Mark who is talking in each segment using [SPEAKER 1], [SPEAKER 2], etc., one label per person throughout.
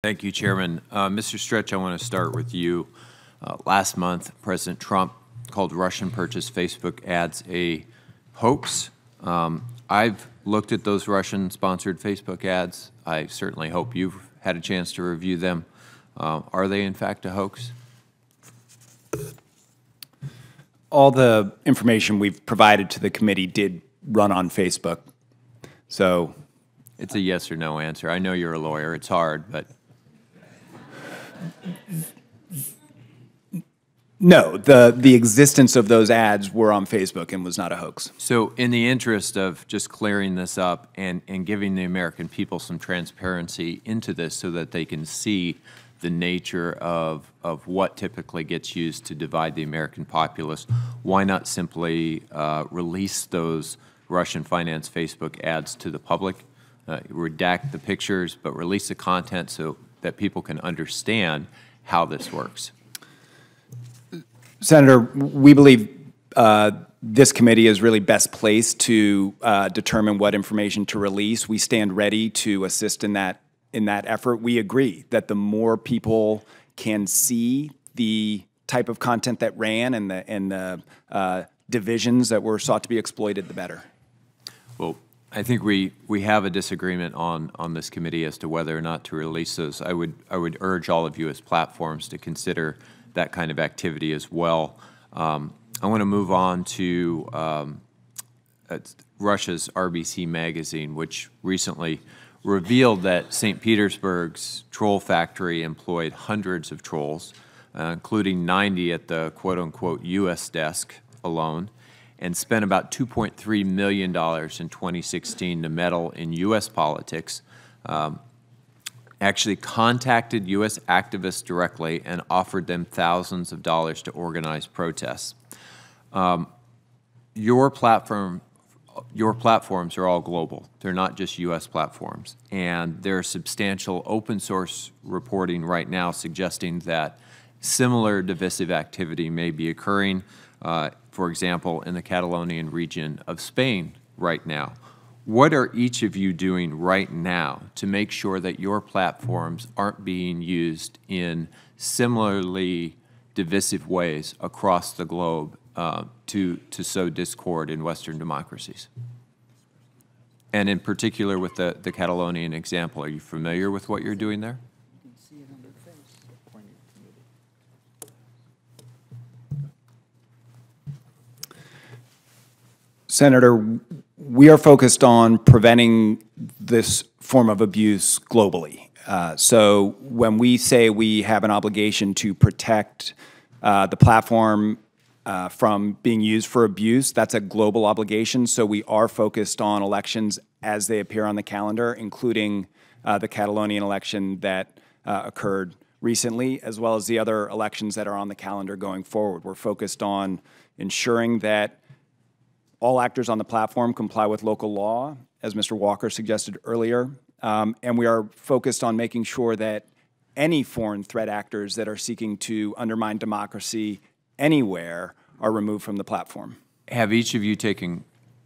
[SPEAKER 1] Thank you, Chairman. Mr. Stretch, I want to start with you. Last month, President Trump called Russian purchased Facebook ads a hoax. I've looked at those Russian-sponsored Facebook ads. I certainly hope you've had a chance to review them. Are they, in fact, a hoax?
[SPEAKER 2] All the information we've provided to the committee did run on Facebook. So
[SPEAKER 1] it's a yes or no answer. I know you're a lawyer. It's hard, but...
[SPEAKER 2] No, the existence of those ads were on Facebook and was not a hoax.
[SPEAKER 1] So in the interest of just clearing this up and giving the American people some transparency into this so that they can see the nature of what typically gets used to divide the American populace, why not simply release those Russian finance Facebook ads to the public, redact the pictures, but release the content so that people can understand how this works?
[SPEAKER 2] Senator, we believe this committee is really best placed to determine what information to release. We stand ready to assist in that effort. We agree that the more people can see the type of content that ran and the divisions that were sought to be exploited, the better.
[SPEAKER 1] Well, I think we have a disagreement on this committee as to whether or not to release those. I would urge all of you as platforms to consider that kind of activity as well. I want to move on to Russia's RBC magazine, which recently revealed that St. Petersburg's troll factory employed hundreds of trolls, including 90 at the quote-unquote U.S. desk alone, and spent about $2.3 million in 2016 to meddle in U.S. politics, actually contacted U.S. activists directly and offered them thousands of dollars to organize protests. Your platforms are all global. They're not just U.S. platforms. And there's substantial open source reporting right now suggesting that similar divisive activity may be occurring, for example, in the Catalonian region of Spain right now. What are each of you doing right now to make sure that your platforms aren't being used in similarly divisive ways across the globe to sow discord in Western democracies? And in particular with the Catalonian example, are you familiar with what you're doing there?
[SPEAKER 2] Senator, we are focused on preventing this form of abuse globally. So when we say we have an obligation to protect the platform from being used for abuse, that's a global obligation. So we are focused on elections as they appear on the calendar, including the Catalonian election that occurred recently, as well as the other elections that are on the calendar going forward. We're focused on ensuring that all actors on the platform comply with local law, as Mr. Walker suggested earlier, and we are focused on making sure that any foreign threat actors that are seeking to undermine democracy anywhere are removed from the platform.
[SPEAKER 1] Have each of you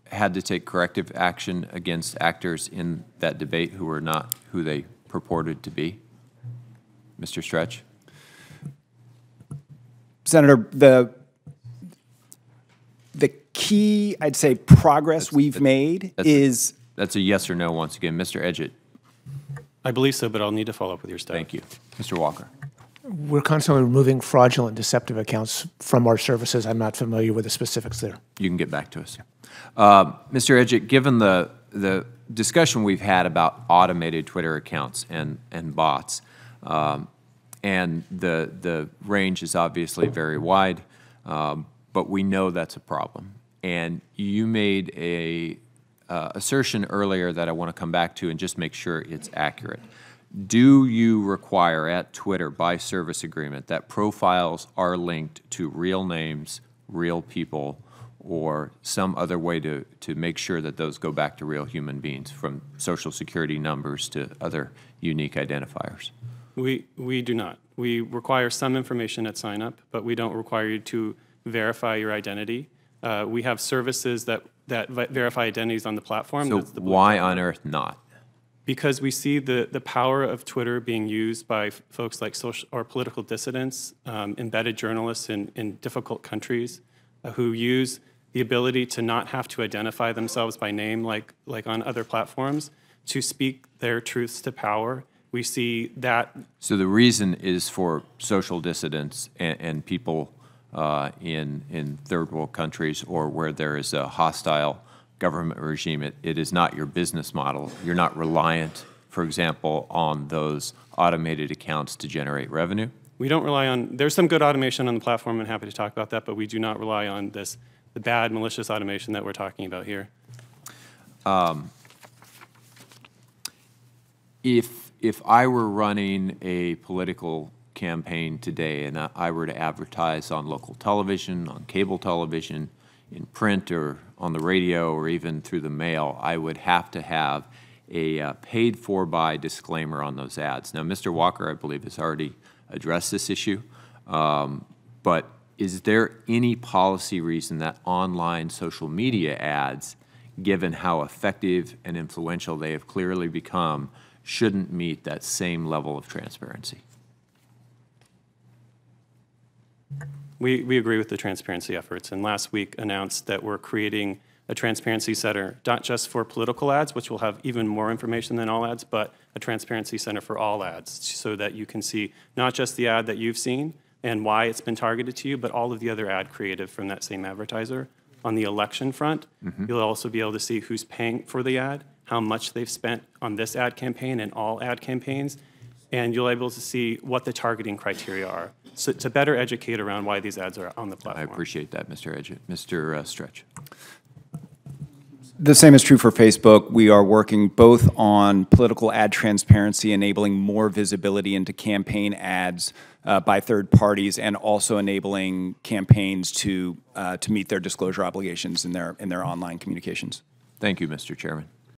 [SPEAKER 1] had to take corrective action against actors in that debate who were not who they purported to be? Mr. Stretch?
[SPEAKER 2] Senator, the key, I'd say, progress we've made is...
[SPEAKER 1] That's a yes or no once again. Mr. Edgett?
[SPEAKER 3] I believe so, but I'll need to follow up with your staff.
[SPEAKER 1] Thank you. Mr. Walker?
[SPEAKER 4] We're constantly removing fraudulent, deceptive accounts from our services. I'm not familiar with the specifics there.
[SPEAKER 1] You can get back to us. Mr. Edgett, given the discussion we've had about automated Twitter accounts and bots, and the range is obviously very wide, but we know that's a problem. And you made a assertion earlier that I want to come back to and just make sure it's accurate. Do you require at Twitter by service agreement that profiles are linked to real names, real people, or some other way to make sure that those go back to real human beings, from Social Security numbers to other unique identifiers?
[SPEAKER 3] We do not. We require some information at sign up, but we don't require you to verify your identity. We have services that verify identities on the platform.
[SPEAKER 1] So why on earth not?
[SPEAKER 3] Because we see the power of Twitter being used by folks like social or political dissidents, embedded journalists in difficult countries who use the ability to not have to identify themselves by name like on other platforms to speak their truths to power. We see that.
[SPEAKER 1] So the reason is for social dissidents and people in third world countries or where there is a hostile government regime. It is not your business model. You're not reliant, for example, on those automated accounts to generate revenue?
[SPEAKER 3] We don't rely on, there's some good automation on the platform, and happy to talk about that, but we do not rely on the bad malicious automation that we're talking about here.
[SPEAKER 1] If I were running a political campaign today and I were to advertise on local television, on cable television, in print or on the radio or even through the mail, I would have to have a paid-for by disclaimer on those ads. Now, Mr. Walker, I believe, has already addressed this issue, but is there any policy reason that online social media ads, given how effective and influential they have clearly become, shouldn't meet that same level of transparency?
[SPEAKER 3] We agree with the transparency efforts, and last week announced that we're creating a transparency center, not just for political ads, which will have even more information than all ads, but a transparency center for all ads, so that you can see not just the ad that you've seen and why it's been targeted to you, but all of the other ad creative from that same advertiser. On the election front, you'll also be able to see who's paying for the ad, how much they've spent on this ad campaign and all ad campaigns, and you'll be able to see what the targeting criteria are, so to better educate around why these ads are on the platform.
[SPEAKER 1] I appreciate that, Mr. Edgett. Mr. Stretch.
[SPEAKER 2] The same is true for Facebook. We are working both on political ad transparency, enabling more visibility into campaign ads by third parties, and also enabling campaigns to meet their disclosure obligations in their online communications.
[SPEAKER 1] Thank you, Mr. Chairman.